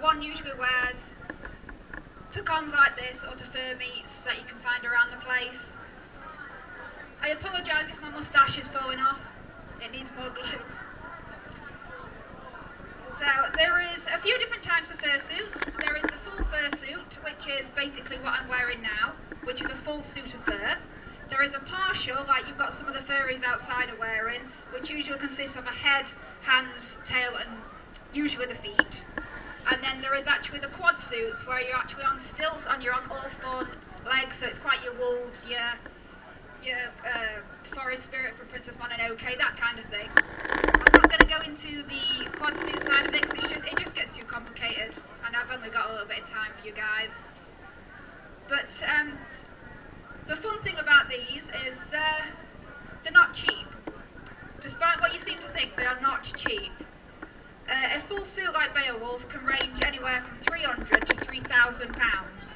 one usually wears to cons like this or to fur meets that you can find around the place. I apologise if my moustache is falling off, it needs more glue. So there is a few different types of fursuits. There is the full fursuit, which is basically what I'm wearing now, which is a full suit of fur. There is a partial, like you've got some of the furries outside are wearing, which usually consists of a head, hands, tail and usually the feet. And then there is actually the quad suits, where you're actually on stilts and you're on all four legs, so it's quite your wolves, your forest spirit from Princess Mononoke, that kind of thing. I'm not going to go into the quad suit side of it, because it just gets too complicated, and I've only got a little bit of time for you guys. But the fun thing about these is they're not cheap. Despite what you seem to think, they are not cheap. A full suit like Beowulf can range anywhere from £300 to £3,000,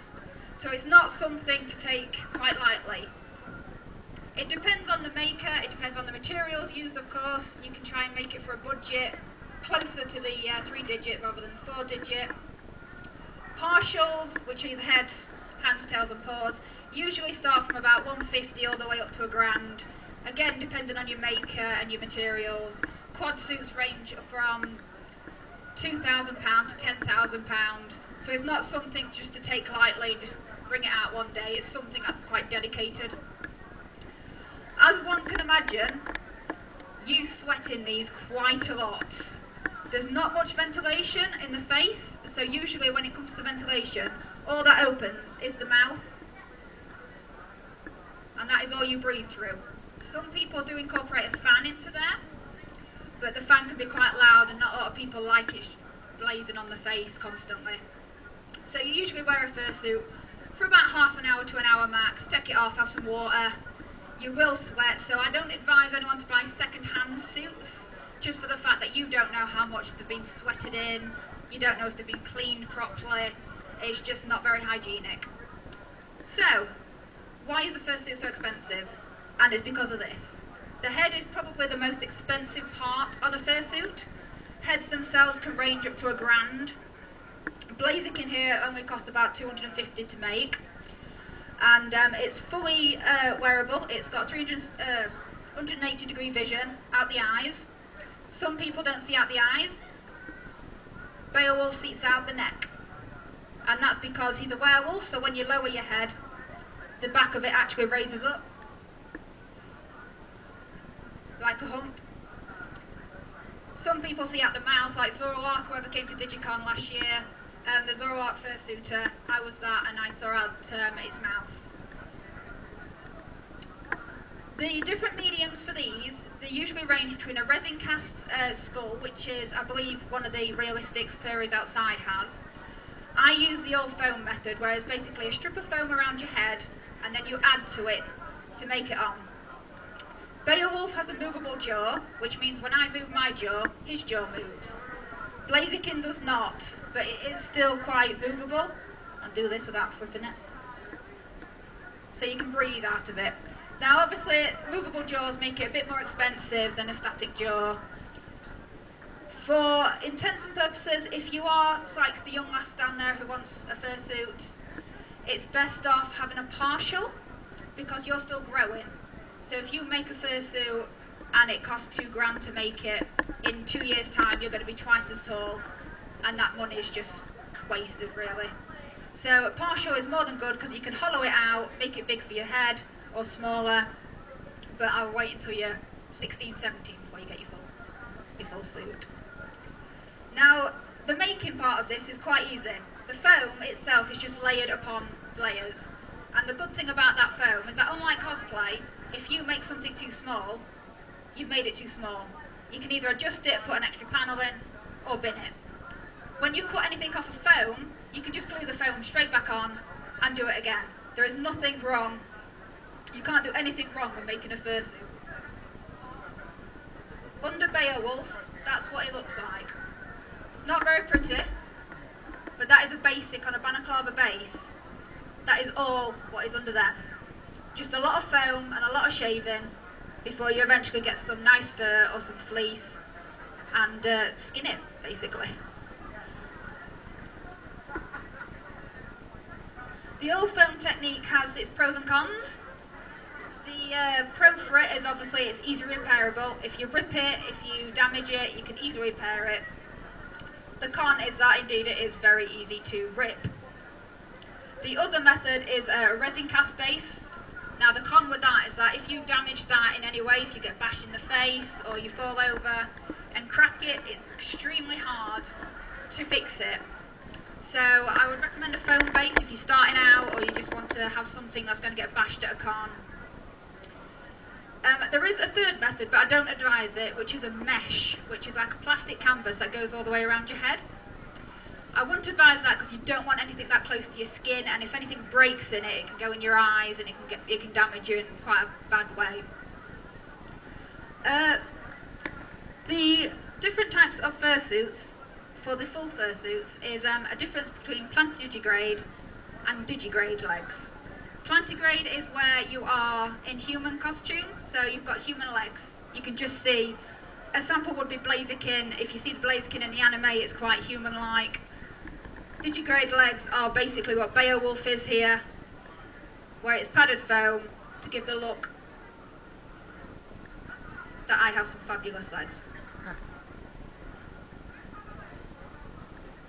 so it's not something to take quite lightly. It depends on the maker, it depends on the materials used, of course. You can try and make it for a budget closer to the 3-digit rather than 4-digit. Partials, which are the head, hands, tails and paws, usually start from about £150 all the way up to £1,000. Again, depending on your maker and your materials. Quad suits range from £2,000 to £10,000, so it's not something just to take lightly and just bring it out one day. It's something that's quite dedicated. As one can imagine, you sweat in these quite a lot. There's not much ventilation in the face, so usually when it comes to ventilation, all that opens is the mouth, and that is all you breathe through. Some people do incorporate a fan into there, but the fan can be quite loud and not a lot of people like it blazing on the face constantly. So you usually wear a fursuit for about half an hour to an hour max, take it off, have some water. You will sweat, so I don't advise anyone to buy second-hand suits, just for the fact that you don't know how much they've been sweated in, you don't know if they've been cleaned properly, it's just not very hygienic. So, why is a fursuit so expensive? And it's because of this. The head is probably the most expensive part on a fursuit. Heads themselves can range up to £1,000. Blaziken here only cost about £250 to make. And it's fully wearable. It's got 180 degree vision out the eyes. Some people don't see out the eyes. Beowulf sees out the neck. And that's because he's a werewolf, so when you lower your head, the back of it actually raises up. Like a hump. Some people see out the mouth, like Zoroark, whoever came to Digicon last year. The Zoroark fursuiter, I was that, and I saw out its mouth. The different mediums for these, they usually range between a resin cast skull, which is, I believe, one of the realistic furries outside has. I use the old foam method, where it's basically a strip of foam around your head, and then you add to it to make it on. Beowulf has a movable jaw, which means when I move my jaw, his jaw moves. Blaziken does not, but it is still quite movable. I'll do this without flipping it. So you can breathe out of it. Now obviously, movable jaws make it a bit more expensive than a static jaw. For intents and purposes, if you are like the young lass down there who wants a fursuit, it's best off having a partial, because you're still growing. So if you make a fursuit and it costs £2,000 to make it, in 2 years' time you're going to be twice as tall, and that money is just wasted really. So a partial is more than good, because you can hollow it out, make it big for your head, or smaller, but I'll wait until you're 16, 17 before you get your full suit. Now, the making part of this is quite easy. The foam itself is just layered upon layers, and the good thing about that foam is that unlike cosplay, if you make something too small, you've made it too small. You can either adjust it, put an extra panel in, or bin it. When you cut anything off of foam, you can just glue the foam straight back on and do it again. There is nothing wrong. You can't do anything wrong when making a fursuit. Under Beowulf, that's what it looks like. It's not very pretty, but that is a basic on a balaclava base. That is all what is under there. Just a lot of foam and a lot of shaving before you eventually get some nice fur or some fleece and skin it, basically. The old foam technique has its pros and cons. The pro for it is obviously it's easily repairable. If you rip it, if you damage it, you can easily repair it. The con is that indeed it is very easy to rip. The other method is resin cast base. Now the con with that is that if you damage that in any way, if you get bashed in the face or you fall over and crack it, it's extremely hard to fix it. So I would recommend a foam base if you're starting out or you just want to have something that's going to get bashed at a con. There is a third method, but I don't advise it, which is a mesh, which is like a plastic canvas that goes all the way around your head. I wouldn't advise that because you don't want anything that close to your skin, and if anything breaks in it, it can go in your eyes and it can damage you in quite a bad way. The different types of fursuits, for the full fursuits, is a difference between plantigrade and digigrade legs. Plantigrade is where you are in human costume, so you've got human legs. You can just see, a sample would be Blaziken. If you see the Blaziken in the anime, it's quite human-like. Digigrade legs are basically what Beowulf is here, where it's padded foam to give the look that I have some fabulous legs.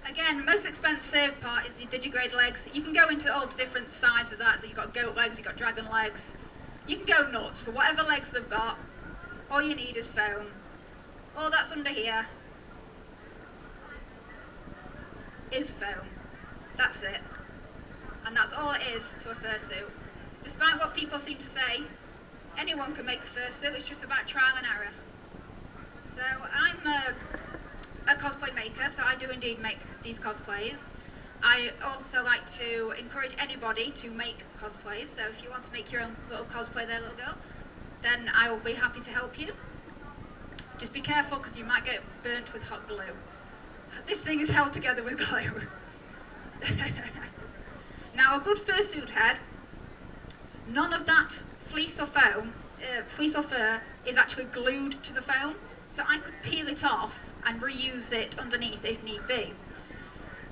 Again, the most expensive part is the digigrade legs. You can go into all the different sides of that. You've got goat legs, you've got dragon legs. You can go nuts for whatever legs they've got. All you need is foam. All that's under here is foam. That's it. And that's all it is to a fursuit. Despite what people seem to say, anyone can make a fursuit. It's just about trial and error. So I'm a cosplay maker, so I do indeed make these cosplays. I also like to encourage anybody to make cosplays, so if you want to make your own little cosplay there, little girl, then I will be happy to help you. Just be careful because you might get burnt with hot glue. This thing is held together with glue. Now a good fursuit head, none of that fleece or fur is actually glued to the foam, so I could peel it off and reuse it underneath if need be.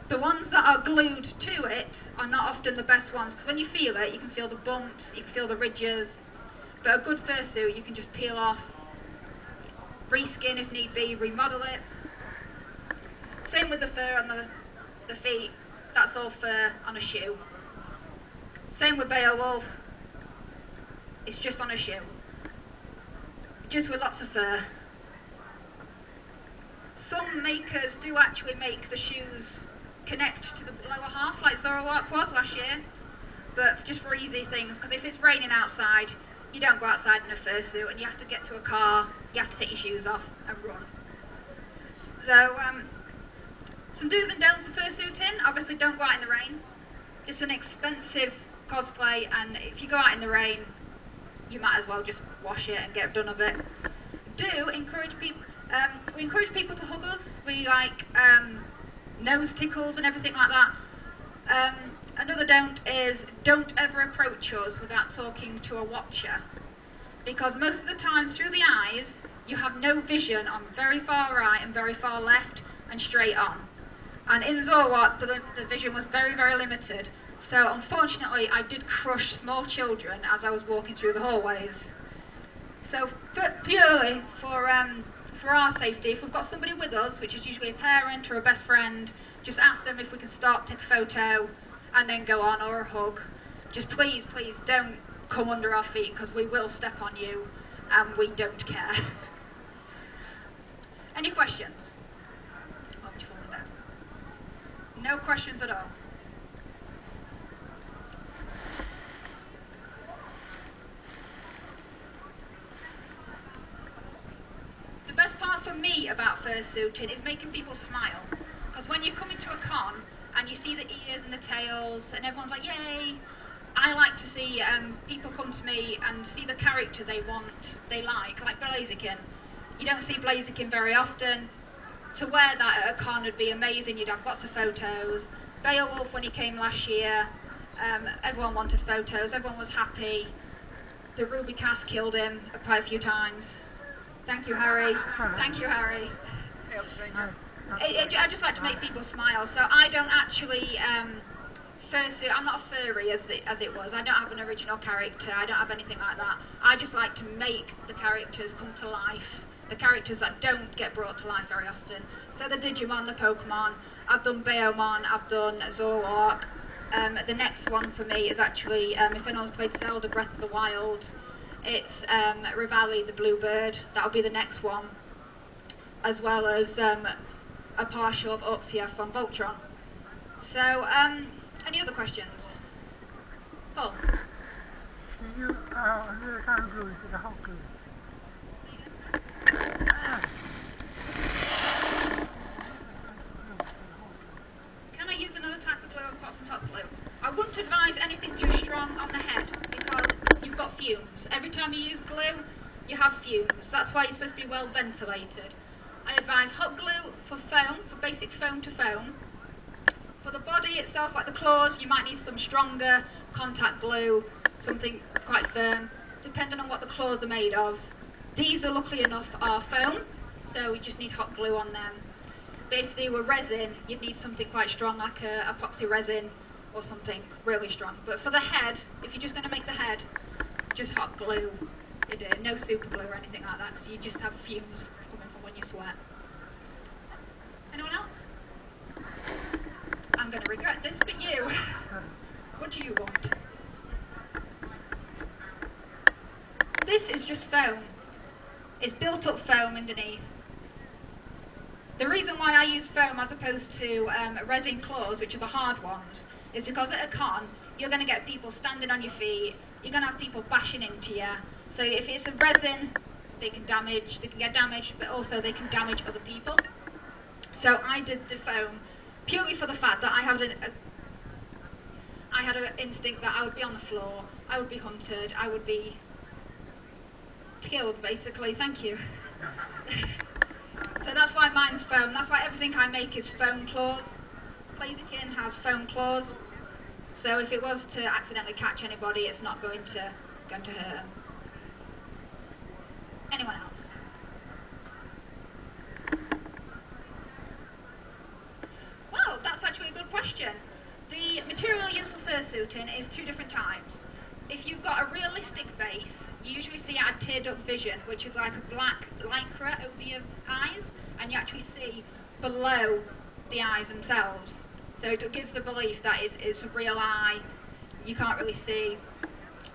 The ones that are glued to it are not often the best ones, because when you feel it, you can feel the bumps, you can feel the ridges, but a good fursuit you can just peel off, reskin if need be, remodel it. Same with the fur on the feet, that's all fur on a shoe. Same with Beowulf, it's just on a shoe, just with lots of fur. Some makers do actually make the shoes connect to the lower half, like Zoroark was last year, but just for easy things, because if it's raining outside, you don't go outside in a fursuit and you have to get to a car, you have to take your shoes off and run. So, some do's and don'ts of fursuiting: obviously don't go out in the rain. It's an expensive cosplay, and if you go out in the rain, you might as well just wash it and get done of it. Do encourage people. We encourage people to hug us. We like nose tickles and everything like that. Another don't is don't ever approach us without talking to a watcher, because most of the time through the eyes you have no vision on very far right and very far left and straight on. And in Zoroark the vision was very, very limited. So unfortunately I did crush small children as I was walking through the hallways. So purely for our safety, if we've got somebody with us, which is usually a parent or a best friend, just ask them if we can stop, take a photo, and then go on, or a hug. Just please, please don't come under our feet, because we will step on you, and we don't care. Any questions? No questions at all. The best part for me about fursuiting is making people smile. Because when you come into a con and you see the ears and the tails and everyone's like, yay, I like to see people come to me and see the character they like Blaziken. You don't see Blaziken very often. To wear that at a con would be amazing, you'd have lots of photos. Beowulf, when he came last year, everyone wanted photos, everyone was happy. The Ruby cast killed him quite a few times. Thank you, Harry. Thank you, Harry. I just like to make people smile, so I don't actually fursuit. I'm not a furry as it was. I don't have an original character. I don't have anything like that. I just like to make the characters come to life. The characters that don't get brought to life very often. So the Digimon, the Pokemon. I've done Baomon. I've done Zoroark. The next one for me is actually, if anyone's played Zelda Breath of the Wild, it's Rivali the Bluebird. That'll be the next one. As well as a partial of Uxia from Voltron. So, any other questions? Paul? You really kind of glue to the hot glue. Can I use another type of glue apart from hot glue? I wouldn't advise anything too strong on the head because you've got fumes. Every time you use glue, you have fumes. That's why you're supposed to be well ventilated. I advise hot glue for foam, for basic foam to foam. For the body itself, like the claws, you might need some stronger contact glue, something quite firm, depending on what the claws are made of. These are luckily enough are foam, so we just need hot glue on them. But if they were resin, you'd need something quite strong, like a epoxy resin or something really strong. But for the head, if you're just going to make the head, just hot glue. No super glue or anything like that, because you just have fumes coming from when you sweat. Anyone else? I'm going to regret this, but you, what do you want? This is just foam. It's built up foam underneath. The reason why I use foam as opposed to resin claws, which are the hard ones, is because at a con, you're going to get people standing on your feet, you're going to have people bashing into you. So if it's a resin, they can get damaged, but also they can damage other people. So I did the foam purely for the fact that I had an instinct that I would be on the floor, I would be hunted, I would be killed basically, thank you. So that's why mine's foam, that's why everything I make is foam claws. Blaziken has foam claws, so if it was to accidentally catch anybody, it's not going to hurt them. Anyone else? Well, that's actually a good question. The material used for fursuiting is two different types. If you've got a realistic base, you usually see it at tiered up vision, which is like a black lycra over your eyes, and you actually see below the eyes themselves. So it gives the belief that it's a real eye, you can't really see.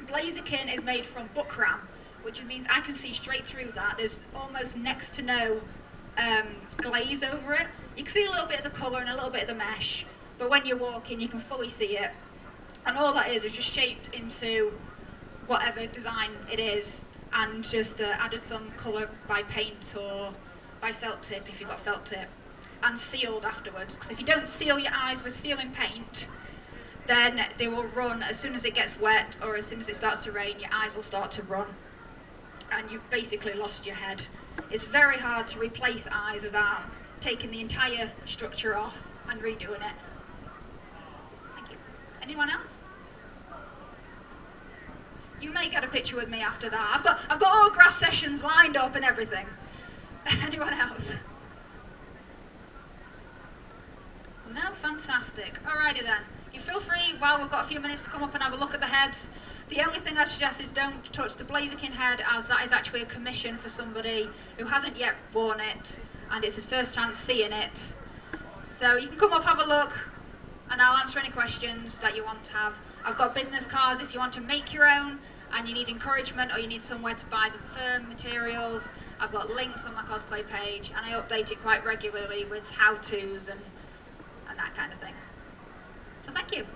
Blaziken is made from buckram, which means I can see straight through that. There's almost next to no glaze over it. You can see a little bit of the colour and a little bit of the mesh, but when you're walking you can fully see it. And all that is just shaped into whatever design it is, and just added some colour by paint or by felt tip if you've got felt tip, and sealed afterwards. Because if you don't seal your eyes with sealing paint, then they will run as soon as it gets wet, or as soon as it starts to rain, your eyes will start to run, and you've basically lost your head. It's very hard to replace eyes without taking the entire structure off and redoing it. Thank you. Anyone else? You may get a picture with me after that. I've got autograph sessions lined up and everything. Anyone else? No? Fantastic. Alrighty then. You feel free, while we've got a few minutes, to come up and have a look at the heads. The only thing I suggest is don't touch the Blaziken head, as that is actually a commission for somebody who hasn't yet worn it, and it's his first chance seeing it. So you can come up, have a look, and I'll answer any questions that you want to have. I've got business cards if you want to make your own, and you need encouragement, or you need somewhere to buy the firm materials. I've got links on my cosplay page, and I update it quite regularly with how-tos and that kind of thing. So thank you.